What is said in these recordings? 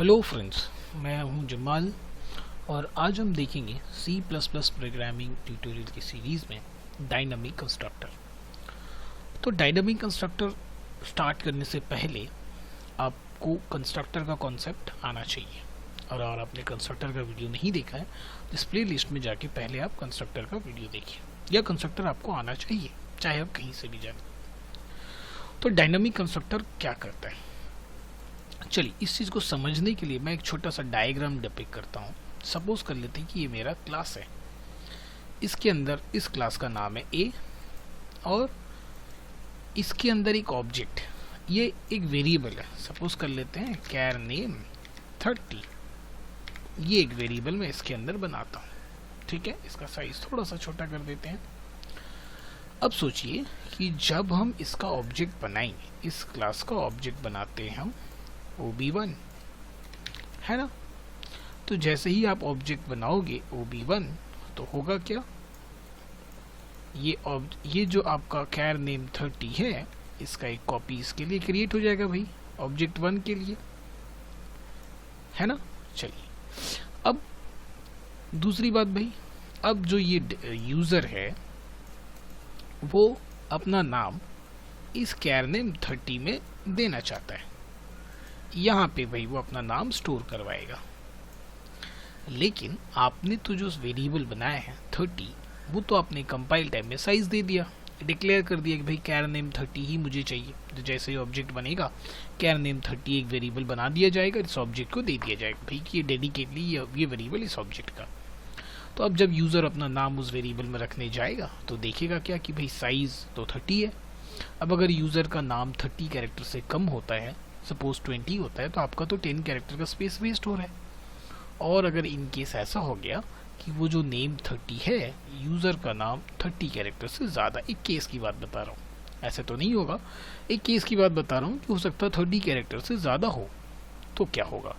Hello friends, मैं हूं जमाल और आज हम देखेंगे C++ प्रोग्रामिंग ट्यूटोरियल की सीरीज़ में डायनामिक कंस्ट्रक्टर। तो डायनामिक कंस्ट्रक्टर स्टार्ट करने से पहले आपको कंस्ट्रक्टर का कॉन्सेप्ट आना चाहिए और अगर आपने कंस्ट्रक्टर का वीडियो नहीं देखा है तो इस प्ले लिस्ट में जाके पहले आप कंस्ट्रक्टर का वीडियो देखिए या कंस्ट्रक्टर आपको आना चाहिए, चाहे आप कहीं से भी जाने। तो डायनामिक कंस्ट्रक्टर क्या करता है, चलिए इस चीज़ को समझने के लिए मैं एक छोटा सा डायग्राम डिपिक्ट करता हूँ। सपोज कर लेते हैं कि ये मेरा क्लास है, इसके अंदर इस क्लास का नाम है ए और इसके अंदर एक ऑब्जेक्ट, ये एक वेरिएबल है। सपोज कर लेते हैं कैर नेम 30, ये एक वेरिएबल मैं इसके अंदर बनाता हूँ। ठीक है, इसका साइज थोड़ा सा छोटा कर देते हैं। अब सोचिए कि जब हम इसका ऑब्जेक्ट बनाएंगे, इस क्लास का ऑब्जेक्ट बनाते हैं हम OB1, है ना। तो जैसे ही आप ऑब्जेक्ट बनाओगे OB1 तो होगा क्या, ये जो आपका कैर नेम 30 है इसका एक कॉपी इसके लिए क्रिएट हो जाएगा भाई, ऑब्जेक्ट 1 के लिए, है ना। चलिए अब दूसरी बात भाई, अब जो ये यूजर है वो अपना नाम इस कैर नेम 30 में देना चाहता है, यहाँ पे भाई वो अपना नाम स्टोर करवाएगा। लेकिन आपने तो जो वेरिएबल बनाया है 30, वो तो आपने कंपाइल टाइम में साइज दे दिया, डिक्लेयर कर दिया कि भाई कैर नेम 30 ही मुझे चाहिए। तो जैसे ही ऑब्जेक्ट बनेगा कैर नेम 30 एक वेरिएबल बना दिया जाएगा, इस ऑब्जेक्ट को दे दिया जाएगा भाई कि ये डेडिकेटली ये वेरिएबल इस ऑब्जेक्ट का। तो अब जब यूज़र अपना नाम उस वेरिएबल में रखने जाएगा तो देखेगा क्या कि भाई साइज तो 30 है। अब अगर यूज़र का नाम 30 कैरेक्टर से कम होता है, सपोज 20 होता है, तो आपका तो 10 कैरेक्टर का स्पेस वेस्ट हो रहा है। और अगर इन केस ऐसा हो गया कि वो जो नेम 30 है यूज़र का नाम 30 कैरेक्टर से ज़्यादा, एक केस की बात बता रहा हूँ, ऐसे तो नहीं होगा, एक केस की बात बता रहा हूँ कि हो सकता है 30 कैरेक्टर से ज़्यादा हो, तो क्या होगा,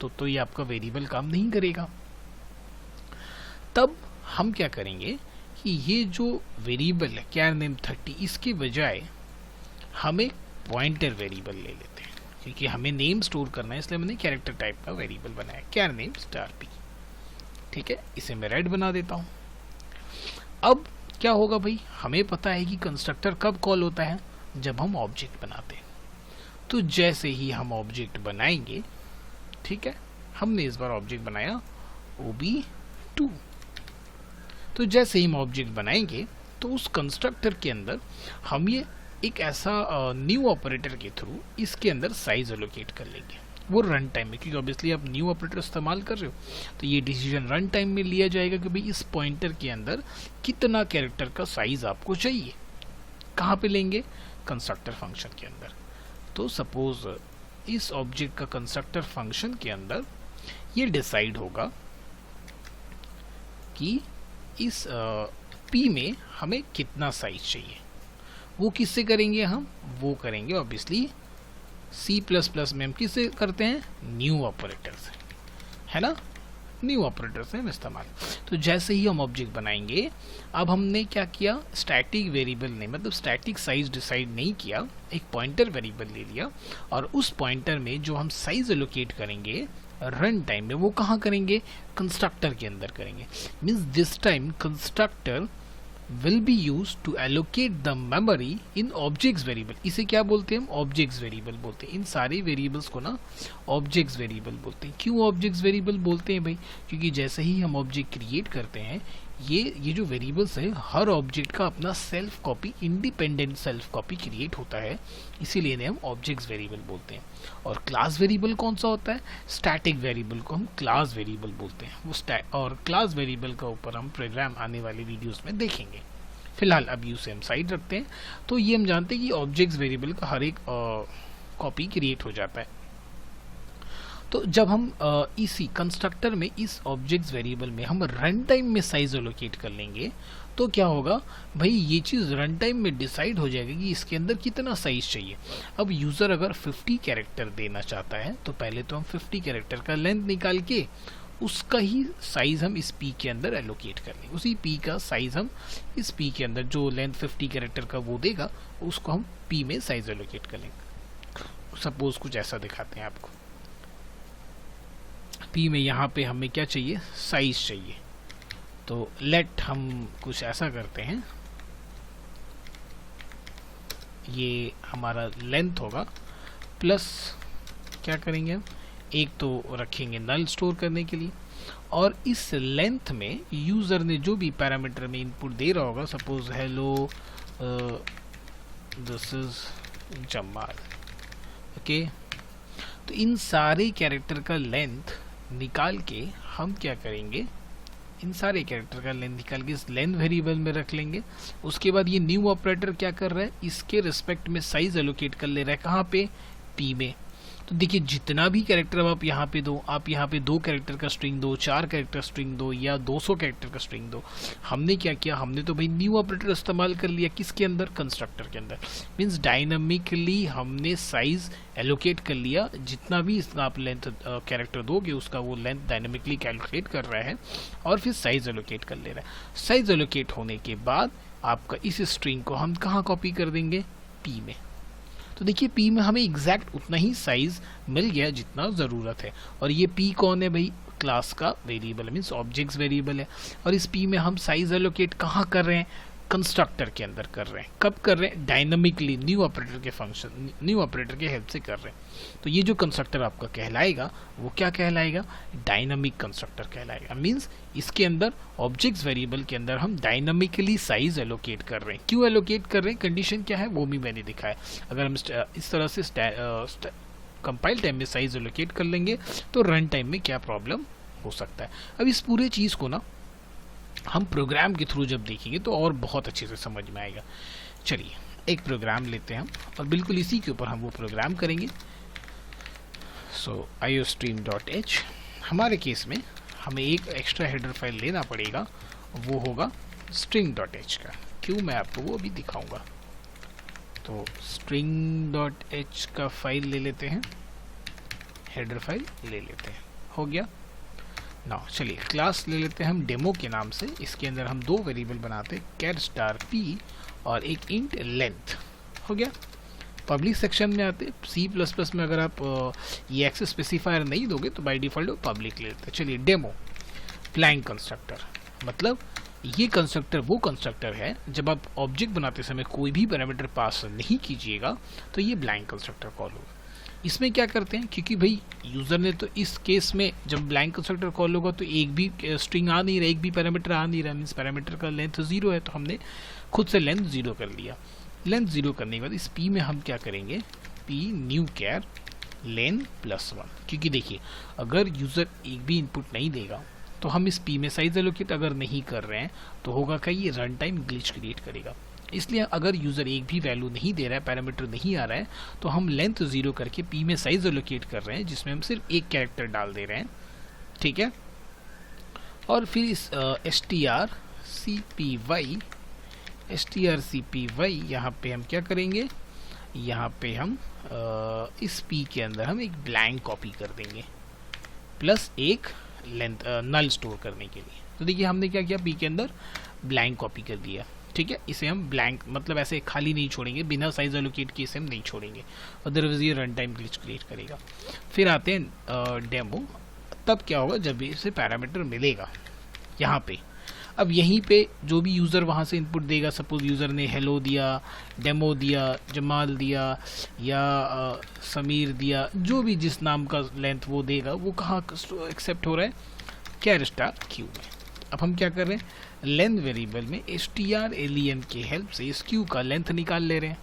तो ये आपका वेरिएबल काम नहीं करेगा। तब हम क्या करेंगे कि ये जो वेरिएबल है कैर नेम 30, इसके बजाय हम एक पॉइंटर वेरिएबल ले लेते हैं, क्योंकि हमें नेम स्टोर करना है, इसलिए मैंने कैरेक्टर टाइप का वेरिएबल बनाया कैर नेम *p। ठीक है, इसे मैं रेड बना देता हूं। अब क्या होगा भाई, हमें पता है कि कंस्ट्रक्टर कब कॉल होता है, जब हम ऑब्जेक्ट बनाते हैं। तो जैसे ही हम ऑब्जेक्ट बनाएंगे, ठीक है, हमने इस बार ऑब्जेक्ट बनाया OB2, तो जैसे ही हम ऑब्जेक्ट बनाएंगे तो उस कंस्ट्रक्टर के अंदर हम ये एक ऐसा न्यू ऑपरेटर के थ्रू इसके अंदर साइज एलोकेट कर लेंगे, वो रन टाइम में, क्योंकि ऑब्वियसली आप न्यू ऑपरेटर इस्तेमाल कर रहे हो तो ये डिसीजन रन टाइम में लिया जाएगा कि भाई इस पॉइंटर के अंदर कितना कैरेक्टर का साइज आपको चाहिए। कहाँ पे लेंगे, कंस्ट्रक्टर फंक्शन के अंदर। तो सपोज इस ऑब्जेक्ट का कंस्ट्रक्टर फंक्शन के अंदर ये डिसाइड होगा कि इस P में हमें कितना साइज चाहिए। वो किससे करेंगे हम, वो करेंगे ऑब्वियसली C++ में हम किससे करते हैं, न्यू ऑपरेटर से, है ना, न्यू ऑपरेटर से हम इस्तेमाल। तो जैसे ही हम ऑब्जेक्ट बनाएंगे, अब हमने क्या किया, स्टैटिक वेरिएबल नहीं, मतलब स्टैटिक साइज डिसाइड नहीं किया, एक पॉइंटर वेरिएबल ले लिया और उस पॉइंटर में जो हम साइज एलोकेट करेंगे रन टाइम में, वो कहाँ करेंगे, कंस्ट्रक्टर के अंदर करेंगे। Means this time constructor will be used to allocate the memory in objects variable। इसे क्या बोलते हैं हम, ऑब्जेक्ट्स वेरिएबल बोलते हैं। इन सारे वेरिएबल्स को ना ऑब्जेक्ट्स वेरिएबल बोलते हैं। क्यों ऑब्जेक्ट्स वेरिएबल बोलते हैं भाई, क्योंकि जैसे ही हम ऑब्जेक्ट क्रिएट करते हैं, ये जो वेरिएबल्स है हर ऑब्जेक्ट का अपना self copy, independent self copy create होता है, इसीलिए इन्हें हम ऑब्जेक्ट्स वेरिएबल बोलते हैं। और क्लास वेरिएबल कौन सा होता है, स्टैटिक वेरिएबल को हम क्लास वेरिएबल बोलते हैं। वो और क्लास वेरिएबल का ऊपर हम प्रोग्राम आने वाले वीडियोस में देखेंगे। फिलहाल अब यूसे हम साइड रखते हैं। तो ये हम जानते हैं कि ऑब्जेक्ट्स वेरिएबल का हर एक कॉपी क्रिएट हो जाता है। तो जब हम इसी कंस्ट्रक्टर में इस ऑब्जेक्ट्स वेरिएबल में हम रन टाइम में साइज एलोकेट कर लेंगे, तो क्या होगा भाई, ये चीज़ रन टाइम में डिसाइड हो जाएगा कि इसके अंदर कितना साइज चाहिए। अब यूज़र अगर 50 कैरेक्टर देना चाहता है तो पहले तो हम 50 कैरेक्टर का लेंथ निकाल के उसका ही साइज हम इस P के अंदर एलोकेट कर लेंगे। उसी P का साइज हम इस P के अंदर, जो लेंथ 50 कैरेक्टर का वो देगा, उसको हम P में साइज एलोकेट कर लेंगे। सपोज कुछ ऐसा दिखाते हैं आपको। पी में यहाँ पे हमें क्या चाहिए, साइज चाहिए। तो लेट हम कुछ ऐसा करते हैं, ये हमारा लेंथ होगा प्लस क्या करेंगे हम, एक तो रखेंगे नल स्टोर करने के लिए, और इस लेंथ में यूज़र ने जो भी पैरामीटर में इनपुट दे रहा होगा, suppose hello this is Jamal, okay, तो इन सारे कैरेक्टर का लेंथ निकाल के हम क्या करेंगे, इन सारे कैरेक्टर का लेंथ निकाल के इस लेंथ वेरिएबल में रख लेंगे। उसके बाद ये न्यू ऑपरेटर क्या कर रहा है, इसके रिस्पेक्ट में साइज एलोकेट कर ले रहा है, कहाँ पे, पी में। तो देखिए जितना भी कैरेक्टर आप यहाँ पे दो, आप यहाँ पे 2 कैरेक्टर का स्ट्रिंग दो, 4 कैरेक्टर स्ट्रिंग दो, या 200 कैरेक्टर का स्ट्रिंग दो, हमने क्या किया, हमने तो भाई न्यू ऑपरेटर इस्तेमाल कर लिया, किसके अंदर, कंस्ट्रक्टर के अंदर। मीन्स डायनामिकली हमने साइज एलोकेट कर लिया, जितना भी इसका आप लेंथ कैरेक्टर दोगे उसका वो लेंथ डायनामिकली कैलकुलेट कर रहा है और फिर साइज एलोकेट कर ले रहा है। साइज एलोकेट होने के बाद आपका इस स्ट्रिंग को हम कहाँ कॉपी कर देंगे, पी में। तो देखिए पी में हमें एग्जैक्ट उतना ही साइज मिल गया जितना ज़रूरत है, और ये पी कौन है भाई, क्लास का वेरिएबल, मीन्स ऑब्जेक्ट्स वेरिएबल है। और इस पी में हम साइज एलोकेट कहाँ कर रहे हैं, कंस्ट्रक्टर के अंदर कर रहे हैं। कब कर रहे हैं, डायनामिकली, न्यू ऑपरेटर के फंक्शन, न्यू ऑपरेटर के हेल्प से कर रहे हैं। तो ये जो कंस्ट्रक्टर आपका कहलाएगा वो क्या कहलाएगा, डायनामिक कंस्ट्रक्टर कहलाएगा। मीन्स इसके अंदर ऑब्जेक्ट्स वेरिएबल के अंदर हम डायनामिकली साइज एलोकेट कर रहे हैं। क्यों एलोकेट कर रहे हैं, कंडीशन क्या है वो भी मैंने दिखाया। अगर हम इस तरह से कंपाइल टाइम में साइज एलोकेट कर लेंगे तो रन टाइम में क्या प्रॉब्लम हो सकता है। अब इस पूरे चीज़ को ना हम प्रोग्राम के थ्रू जब देखेंगे तो और बहुत अच्छे से समझ में आएगा। चलिए एक प्रोग्राम लेते हैं हम और बिल्कुल इसी के ऊपर हम वो प्रोग्राम करेंगे। सो iostream.h, हमारे केस में हमें एक एक्स्ट्रा हेडर फाइल लेना पड़ेगा, वो होगा string.h का। क्यों, मैं आपको वो अभी दिखाऊंगा। तो string.h का फाइल ले लेते हैं, हेडर फाइल ले लेते हैं, हो गया ना। चलिए क्लास ले लेते हैं हम डेमो के नाम से। इसके अंदर हम 2 वेरिएबल बनाते हैं, कैर स्टार पी और एक इंट लेंथ, हो गया। पब्लिक सेक्शन में आते, C++ में अगर आप ये एक्सेस स्पेसिफायर नहीं दोगे तो बाय डिफॉल्ट पब्लिक ले लेते हैं। चलिए डेमो ब्लैंक कंस्ट्रक्टर, मतलब ये कंस्ट्रक्टर वो कंस्ट्रक्टर है जब आप ऑब्जेक्ट बनाते समय कोई भी पैरामीटर पास नहीं कीजिएगा तो ये ब्लैंक कंस्ट्रक्टर कॉल होगा। इसमें क्या करते हैं, क्योंकि भाई यूज़र ने तो इस केस में जब ब्लैंक कंस्ट्रक्टर कॉल होगा तो एक भी स्ट्रिंग आ नहीं रहा, एक भी पैरामीटर आ नहीं रहा, मीन्स पैरामीटर का लेंथ 0 है, तो हमने खुद से लेंथ 0 कर लिया। लेंथ 0 करने के बाद इस पी में हम क्या करेंगे, पी न्यू कैर लेन +1, क्योंकि देखिए अगर यूज़र एक भी इनपुट नहीं देगा तो हम इस पी में साइज एलोकेट अगर नहीं कर रहे हैं तो होगा क्या, ये रन टाइम ग्लिच क्रिएट करेगा। इसलिए अगर यूज़र एक भी वैल्यू नहीं दे रहा है, पैरामीटर नहीं आ रहा है, तो हम लेंथ 0 करके पी में साइज एलोकेट कर रहे हैं, जिसमें हम सिर्फ एक कैरेक्टर डाल दे रहे हैं, ठीक है। और फिर इस strcpy यहाँ पे हम क्या करेंगे, यहाँ पे हम इस पी के अंदर हम एक ब्लैंक कॉपी कर देंगे प्लस एक लेंथ नल स्टोर करने के लिए। तो देखिए हमने क्या किया, पी के अंदर ब्लैंक कॉपी कर दिया, ठीक है। इसे हम ब्लैंक मतलब ऐसे खाली नहीं छोड़ेंगे, बिना साइज एलोकेट किए इसे हम नहीं छोड़ेंगे, अदरवाइज ये रन टाइम ग्लिच क्रिएट करेगा। फिर आते हैं डेमो, तब क्या होगा, जब इसे पैरामीटर मिलेगा यहाँ पे, अब यहीं पे जो भी यूज़र वहाँ से इनपुट देगा, सपोज यूज़र ने हेलो दिया, डेमो दिया, जमाल दिया या समीर दिया, जो भी जिस नाम का लेंथ वो देगा वो कहाँ एक्सेप्ट हो रहा है, कैर स्टार क्यू में। अब हम क्या कर रहे हैं, लेंथ वेरिएबल में strlen की हेल्प से इस क्यू का लेंथ निकाल ले रहे हैं।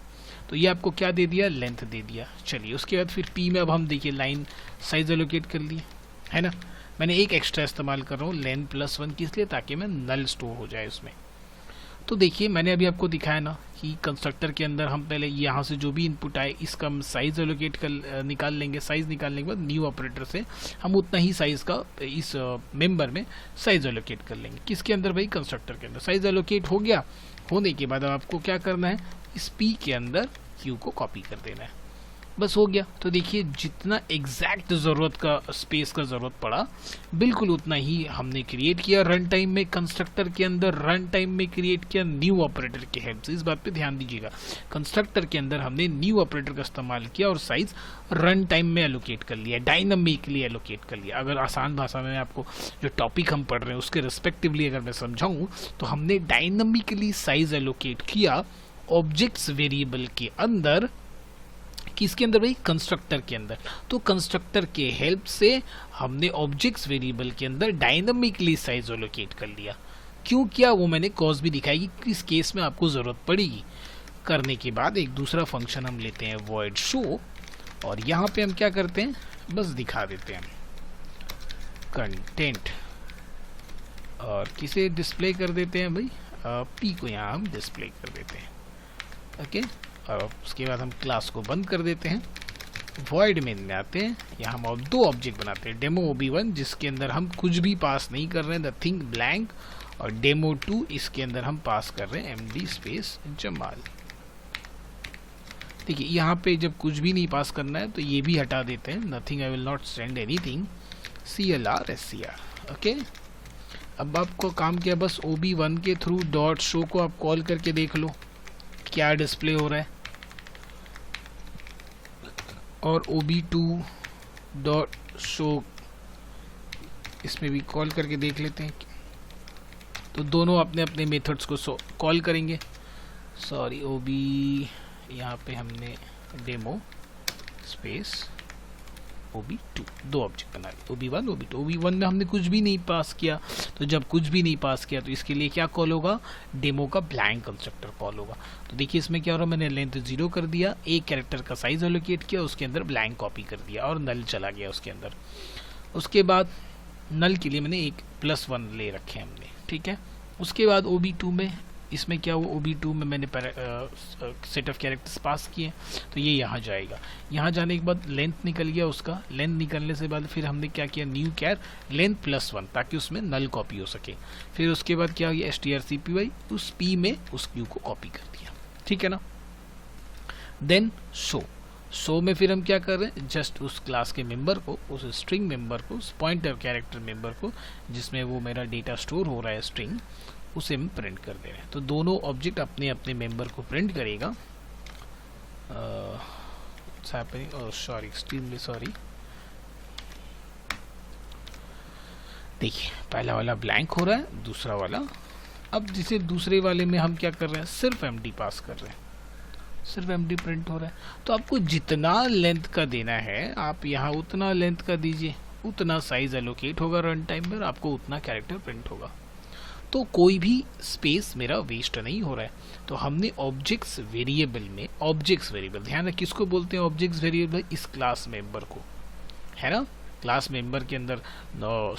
तो ये आपको क्या दे दिया, लेंथ दे दिया। चलिए उसके बाद फिर पी में अब हम देखिए लाइन साइज एलोकेट कर ली है ना। मैंने एक एक्स्ट्रा इस्तेमाल कर रहा हूँ लेन +1 किस लिए, ताकि मैं नल स्टोर हो जाए उसमें। तो देखिए मैंने अभी आपको दिखाया ना कि कंस्ट्रक्टर के अंदर हम पहले यहाँ से जो भी इनपुट आए इसका हम साइज एलोकेट कर निकाल लेंगे। साइज निकालने के बाद न्यू ऑपरेटर से हम उतना ही साइज का इस मेंबर में साइज एलोकेट कर लेंगे। किसके अंदर भाई, कंस्ट्रक्टर के अंदर। साइज एलोकेट हो गया, होने के बाद अब आपको क्या करना है, इस पी के अंदर क्यू को कॉपी कर देना है। बस हो गया। तो देखिए जितना एग्जैक्ट ज़रूरत का स्पेस का ज़रूरत पड़ा बिल्कुल उतना ही हमने क्रिएट किया रन टाइम में, कंस्ट्रक्टर के अंदर रन टाइम में क्रिएट किया न्यू ऑपरेटर की हेल्प से। इस बात पे ध्यान दीजिएगा, कंस्ट्रक्टर के अंदर हमने न्यू ऑपरेटर का इस्तेमाल किया और साइज रन टाइम में एलोकेट कर लिया, डायनामिकली एलोकेट कर लिया। अगर आसान भाषा में आपको जो टॉपिक हम पढ़ रहे हैं उसके रिस्पेक्टिवली अगर मैं समझाऊँ तो हमने डायनामिकली साइज एलोकेट किया ऑब्जेक्ट्स वेरिएबल के अंदर। किसके अंदर भाई? कंस्ट्रक्टर के अंदर। तो कंस्ट्रक्टर के हेल्प से हमने ऑब्जेक्ट्स वेरिएबल के अंदर डायनामिकली साइज एलोकेट कर लिया। क्यों किया वो मैंने कॉज भी दिखाएगी, किस केस में आपको ज़रूरत पड़ेगी। करने के बाद एक दूसरा फंक्शन हम लेते हैं void show, और यहाँ पे हम क्या करते हैं बस दिखा देते हैं कंटेंट, और किसे डिस्प्ले कर देते हैं भाई, पी को यहाँ हम डिस्प्ले कर देते हैं। ओके, और उसके बाद हम क्लास को बंद कर देते हैं, void मेन में आते हैं। यहाँ हम अब दो ऑब्जेक्ट बनाते हैं, डेमो OB1 जिसके अंदर हम कुछ भी पास नहीं कर रहे हैं, नथिंग ब्लैंक, और डेमो 2 इसके अंदर हम पास कर रहे हैं MD स्पेस जमाल। देखिए यहाँ पे जब कुछ भी नहीं पास करना है तो ये भी हटा देते हैं, nothing I will not send anything, CLR SCR। Okay, अब आपको काम किया बस OB1 के थ्रू डॉट शो को आप कॉल करके देख लो क्या डिस्प्ले हो रहा है, और OB2 डॉट शो इसमें भी कॉल करके देख लेते हैं। तो दोनों अपने अपने मेथड्स को कॉल करेंगे। सॉरी, यहाँ पे हमने डेमो स्पेस OB2 दो ऑब्जेक्ट बना लिए, OB1 OB2। OB1 में हमने कुछ भी नहीं पास किया, तो जब कुछ भी नहीं पास किया तो इसके लिए क्या कॉल होगा, डेमो का ब्लैंक कंस्ट्रक्टर कॉल होगा। तो देखिए इसमें क्या हो रहा है, मैंने लेंथ 0 कर दिया, एक कैरेक्टर का साइज एलोकेट किया, उसके अंदर ब्लैंक कॉपी कर दिया और नल चला गया उसके अंदर। उसके बाद नल के लिए मैंने एक +1 ले रखे हमने, ठीक है। उसके बाद OB2 में इसमें क्या हुआ, OB2 में मैंने सेट ऑफ कैरेक्टर्स पास किए, तो ये यहाँ जाएगा। यहाँ जाने के बाद लेंथ निकल गया उसका, लेंथ निकलने से बाद फिर हमने क्या किया, न्यू कैर लेंथ +1 ताकि उसमें नल कॉपी हो सके। फिर उसके बाद क्या किया, strcpy उस p में उस q को कॉपी कर दिया, ठीक है ना। देन शो में फिर हम क्या कर रहे हैं, जस्ट उस क्लास के मेंबर को, उस स्ट्रिंग मेंबर को, उस पॉइंटर कैरेक्टर मेंबर को जिसमें वो मेरा डेटा स्टोर हो रहा है स्ट्रिंग, उसे हम प्रिंट कर दे रहे हैं। तो दोनों ऑब्जेक्ट अपने अपने मेंबर को प्रिंट करेगा। सॉरी, देखिए पहला वाला ब्लैंक हो रहा है, दूसरा वाला, अब जिसे दूसरे वाले में हम क्या कर रहे हैं, सिर्फ MD पास कर रहे हैं, सिर्फ MD प्रिंट हो रहा है। तो आपको जितना लेंथ का देना है आप यहाँ उतना लेंथ का दीजिए, उतना साइज एलोकेट होगा रन टाइम में, आपको उतना कैरेक्टर प्रिंट होगा। तो कोई भी स्पेस मेरा वेस्ट नहीं हो रहा है। तो हमने ऑब्जेक्ट्स वेरिएबल में, ऑब्जेक्ट्स वेरिएबल ध्यान रखिए किसको बोलते हैं, ऑब्जेक्ट्स वेरिएबल इस क्लास मेंबर को, है ना। क्लास मेंबर के अंदर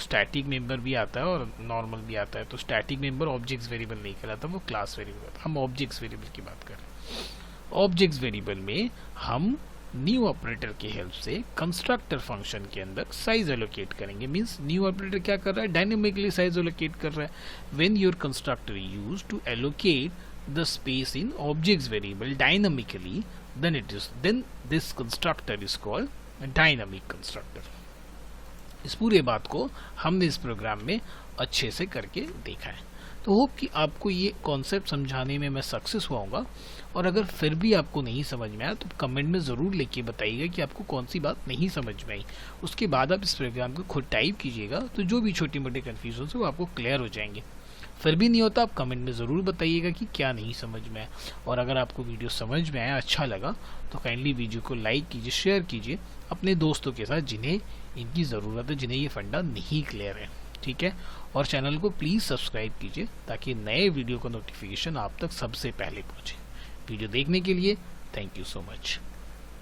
स्टैटिक मेंबर भी आता है और नॉर्मल भी आता है। तो स्टैटिक मेंबर ऑब्जेक्ट्स वेरिएबल नहीं कहलाता, वो क्लास वेरिएबल। हम ऑब्जेक्ट्स वेरिएबल की बात कर रहे हैं। ऑब्जेक्ट्स वेरिएबल में हम न्यू ऑपरेटर की हेल्प से कंस्ट्रक्टर फंक्शन के अंदर साइज एलोकेट करेंगे। मींस न्यू ऑपरेटर क्या कर रहा है, डायनेमिकली साइज एलोकेट कर रहा है। When your constructor use to allocate the space in objects variable dynamically, then this constructor is called dynamic constructor. इस पूरे बात को हमने इस प्रोग्राम में अच्छे से करके देखा है। तो होप कि आपको ये कॉन्सेप्ट समझाने में मैं सक्सेस हुआ होगा। और अगर फिर भी आपको नहीं समझ में आया तो कमेंट में ज़रूर लिख के बताइएगा कि आपको कौन सी बात नहीं समझ में आई। उसके बाद आप इस प्रोग्राम को खुद टाइप कीजिएगा, तो जो भी छोटी मोटी कन्फ्यूजन है वो आपको क्लियर हो जाएंगे। फिर भी नहीं होता आप कमेंट में ज़रूर बताइएगा कि क्या नहीं समझ में आया। और अगर आपको वीडियो समझ में आया, अच्छा लगा, तो काइंडली वीडियो को लाइक कीजिए, शेयर कीजिए अपने दोस्तों के साथ जिन्हें इनकी ज़रूरत है, जिन्हें ये फंडा नहीं क्लियर है, ठीक है। और चैनल को प्लीज़ सब्सक्राइब कीजिए ताकि नए वीडियो का नोटिफिकेशन आप तक सबसे पहले पहुँचे। वीडियो देखने के लिए थैंक यू सो मच।